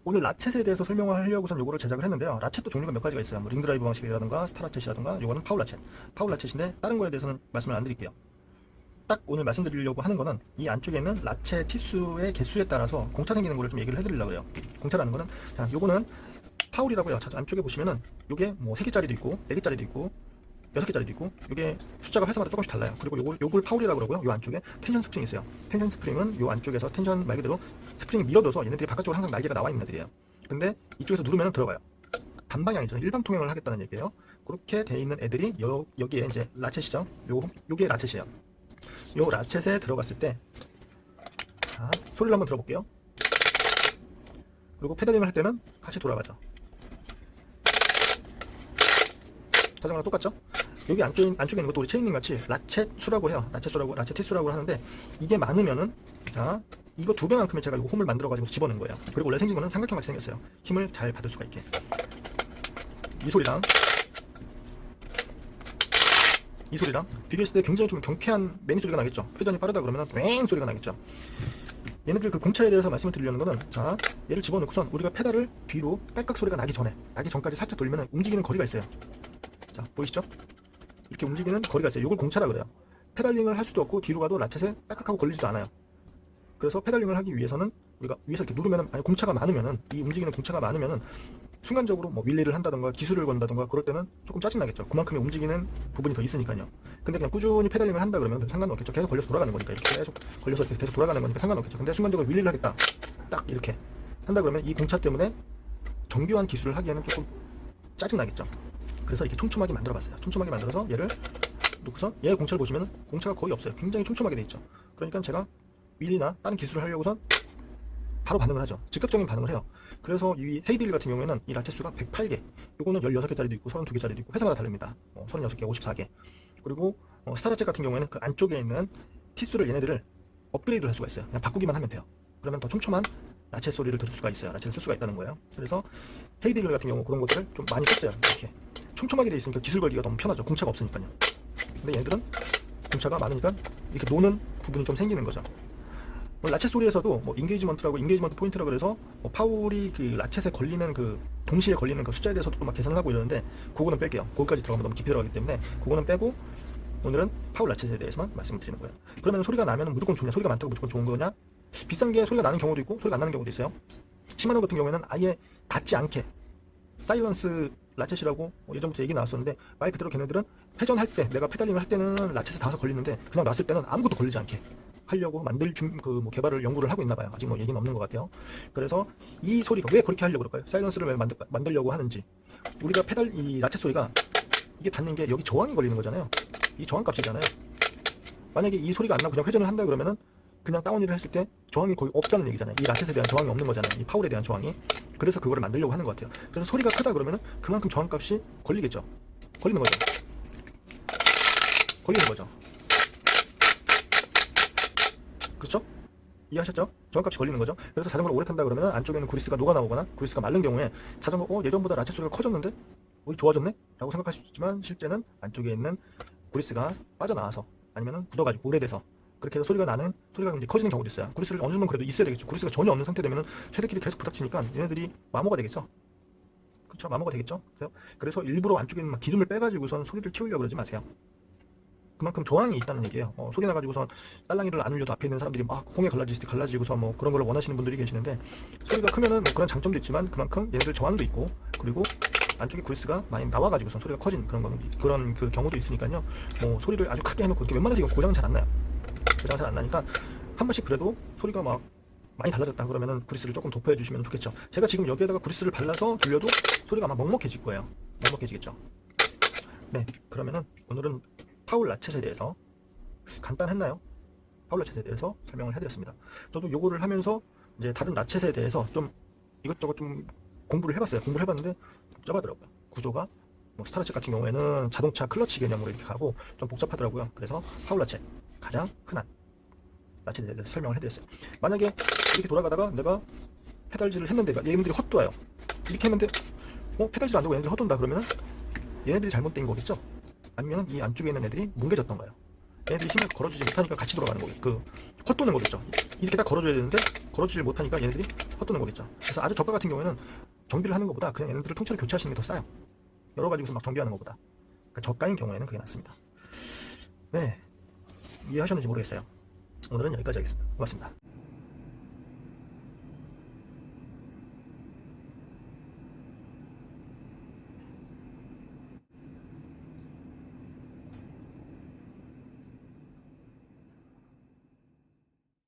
오늘 라쳇에 대해서 설명을 하려고선 요거를 제작을 했는데요. 라쳇도 종류가 몇 가지가 있어요. 뭐 링드라이브 방식이라든가 스타라쳇이라든가 요거는 파울 라쳇. 파울 라쳇인데 다른 거에 대해서는 말씀을 안 드릴게요. 딱 오늘 말씀드리려고 하는 거는 이 안쪽에 있는 라쳇 티수의 개수에 따라서 공차 생기는 거를 좀 얘기를 해드리려고 해요. 공차라는 거는, 자, 요거는 파울이라고요. 자, 안쪽에 보시면은 요게 뭐 3개짜리도 있고 4개짜리도 있고 6개짜리도 있고, 이게 숫자가 회사마다 조금씩 달라요. 그리고 요걸 파울이라고 그러고요. 요 안쪽에 텐션 스프링이 있어요. 텐션 스프링은 요 안쪽에서 텐션 말 그대로 스프링이 밀어줘서 얘네들이 바깥쪽으로 항상 날개가 나와 있는 애들이에요. 근데 이쪽에서 누르면 들어가요. 단방향이죠. 일방 통행을 하겠다는 얘기예요. 그렇게 돼 있는 애들이 여기에 이제 라쳇이죠. 요게 라쳇이에요. 요 라쳇에 들어갔을 때, 자, 소리를 한번 들어볼게요. 그리고 페달링을 할 때는 같이 돌아가죠. 자전거랑 똑같죠? 여기 안쪽에 있는 것도 우리 체인링 같이 라쳇 수라고 해요. 라쳇 티수라고 하는데, 이게 많으면은, 자, 이거 2배만큼의 제가 이 홈을 만들어가지고 집어넣은 거예요. 그리고 원래 생긴 거는 삼각형 같이 생겼어요. 힘을 잘 받을 수가 있게. 이 소리랑 비교했을 때 굉장히 좀 경쾌한 매니 소리가 나겠죠. 회전이 빠르다 그러면 왱 소리가 나겠죠. 얘네들 그 공차에 대해서 말씀을 드리려는 거는, 자, 얘를 집어넣고선 우리가 페달을 뒤로 깔깍 소리가 나기 전까지 살짝 돌리면 움직이는 거리가 있어요. 자, 보이시죠? 이렇게 움직이는 거리가 있어요. 이걸 공차라 그래요. 페달링을 할 수도 없고 뒤로 가도 라쳇에 깔깍하고 걸리지도 않아요. 그래서 페달링을 하기 위해서는 우리가 위에서 이렇게 누르면은, 아니 공차가 많으면은, 이 움직이는 공차가 많으면은 순간적으로 뭐 윌리를 한다던가 기술을 건다던가 그럴 때는 조금 짜증나겠죠. 그만큼의 움직이는 부분이 더 있으니까요. 근데 그냥 꾸준히 페달링을 한다 그러면 상관없겠죠. 계속 걸려서 돌아가는 거니까, 이렇게 계속 걸려서 이렇게 계속 돌아가는 거니까 상관없겠죠. 근데 순간적으로 윌리를 하겠다, 딱 이렇게 한다 그러면 이 공차 때문에 정교한 기술을 하기에는 조금 짜증나겠죠. 그래서 이렇게 촘촘하게 만들어 봤어요. 촘촘하게 만들어서 얘를 놓고서 얘 공차를 보시면 공차가 거의 없어요. 굉장히 촘촘하게 돼 있죠. 그러니까 제가 윌리나 다른 기술을 하려고선 바로 반응을 하죠. 즉각적인 반응을 해요. 그래서 이 헤이딜 같은 경우에는 이 라쳇수가 108개, 요거는 16개짜리도 있고 32개짜리도 있고 회사마다 다릅니다. 36개, 54개. 그리고 스타라쳇 같은 경우에는 그 안쪽에 있는 티수를, 얘네들을 업그레이드를 할 수가 있어요. 그냥 바꾸기만 하면 돼요. 그러면 더 촘촘한 라쳇 소리를 들을 수가 있어요. 라쳇을 쓸 수가 있다는 거예요. 그래서 헤이딜 같은 경우 그런 것들을 좀 많이 썼어요. 이렇게 촘촘하게 돼 있으니까 기술 걸기가 너무 편하죠. 공차가 없으니까요. 근데 얘네들은 공차가 많으니까 이렇게 노는 부분이 좀 생기는 거죠. 라쳇 소리에서도 뭐 인게이지먼트라고, 인게이지먼트 포인트라고 그래서 뭐 파울이 그 라쳇에 걸리는 그 동시에 걸리는 그 숫자에 대해서도 막 계산을 하고 이러는데, 그거는 뺄게요. 거기까지 들어가면 너무 깊이 들어가기 때문에 그거는 빼고 오늘은 파울 라쳇에 대해서만 말씀을 드리는 거예요. 그러면 소리가 나면 무조건 좋냐, 소리가 많다고 무조건 좋은 거냐? 비싼 게 소리가 나는 경우도 있고 소리가 안 나는 경우도 있어요. 10만 원 같은 경우에는 아예 닿지 않게 사일런스 라쳇이라고 예전부터 얘기 나왔었는데, 말 그대로 걔네들은 회전할 때, 내가 페달링을 할 때는 라쳇에 닿아서 걸리는데 그냥 놨을 때는 아무것도 걸리지 않게 하려고 만들 뭐 개발을 연구를 하고 있나 봐요. 아직 뭐 얘기는 없는 것 같아요. 그래서 이 소리가 왜 그렇게 하려고 그럴까요? 사일런스를 왜 만들려고 하는지. 우리가 이 라쳇 소리가 이게 닿는 게 여기 저항이 걸리는 거잖아요. 이 저항 값이잖아요. 만약에 이 소리가 안 나고 그냥 회전을 한다 그러면은 그냥 다운힐을 했을 때 저항이 거의 없다는 얘기잖아요. 이 라쳇에 대한 저항이 없는 거잖아요. 이 파울에 대한 저항이. 그래서 그거를 만들려고 하는 것 같아요. 그래서 소리가 크다 그러면은 그만큼 저항 값이 걸리겠죠. 걸리는 거죠. 걸리는 거죠. 그렇죠? 이해하셨죠? 저항값이 걸리는 거죠. 그래서 자전거를 오래 탄다 그러면 안쪽에는 그리스가 녹아 나오거나 그리스가 마른 경우에 자전거 예전보다 라쳇 소리가 커졌는데 좋아졌네? 라고 생각할 수 있지만, 실제는 안쪽에 있는 그리스가 빠져나와서 아니면은 굳어가지고 오래돼서 그렇게 해서 소리가 이제 커지는 경우도 있어요. 그리스를 어느 정도 그래도 있어야 되겠죠. 그리스가 전혀 없는 상태 되면은 최대끼리 계속 부닥치니까 얘네들이 마모가 되겠죠. 그렇죠? 마모가 되겠죠. 그래서 일부러 안쪽에 있는 막 기름을 빼가지고선 소리를 튀우려고 그러지 마세요. 그만큼 저항이 있다는 얘기예요. 소리 나가지고선 딸랑이를 안 울려도 앞에 있는 사람들이 막 홍에 갈라지고서 뭐 그런 걸 원하시는 분들이 계시는데, 소리가 크면은 뭐 그런 장점도 있지만 그만큼 얘네들 저항도 있고, 그리고 안쪽에 그리스가 많이 나와가지고선 소리가 커진 그런 그 경우도 있으니까요. 뭐 소리를 아주 크게 해놓고 이렇게 웬만해서 이거 고장 잘 안 나요. 고장 잘 안 나니까 한 번씩 그래도 소리가 막 많이 달라졌다 그러면은 그리스를 조금 도포해 주시면 좋겠죠. 제가 지금 여기에다가 그리스를 발라서 돌려도 소리가 아마 먹먹해질 거예요. 먹먹해지겠죠. 네, 그러면은 오늘은 파울 라쳇에 대해서, 간단했나요? 파울 라쳇에 대해서 설명을 해드렸습니다. 저도 요거를 하면서 이제 다른 라쳇에 대해서 좀 이것저것 좀 공부를 해봤어요. 공부를 해봤는데 복잡하더라고요. 구조가 뭐 스타라쳇 같은 경우에는 자동차 클러치 개념으로 이렇게 가고 좀 복잡하더라고요. 그래서 파울 라쳇, 가장 흔한 라쳇에 대해서 설명을 해드렸어요. 만약에 이렇게 돌아가다가 내가 페달질을 했는데 얘네들이 헛도와요. 이렇게 했는데 페달질 안 되고 얘네들이 헛돈다 그러면은 얘네들이 잘못된 거겠죠? 아니면 이 안쪽에 있는 애들이 뭉개졌던 거예요. 얘네들이 힘을 걸어주지 못하니까 같이 돌아가는 거겠죠. 헛도는 거겠죠. 이렇게 딱 걸어줘야 되는데 걸어주질 못하니까 얘네들이 헛도는 거겠죠. 그래서 아주 저가 같은 경우에는 정비를 하는 것보다 그냥 얘네들을 통째로 교체하시는 게 더 싸요. 여러 가지고서 막 정비하는 것보다. 그러니까 저가인 경우에는 그게 낫습니다. 네, 이해하셨는지 모르겠어요. 오늘은 여기까지 하겠습니다. 고맙습니다.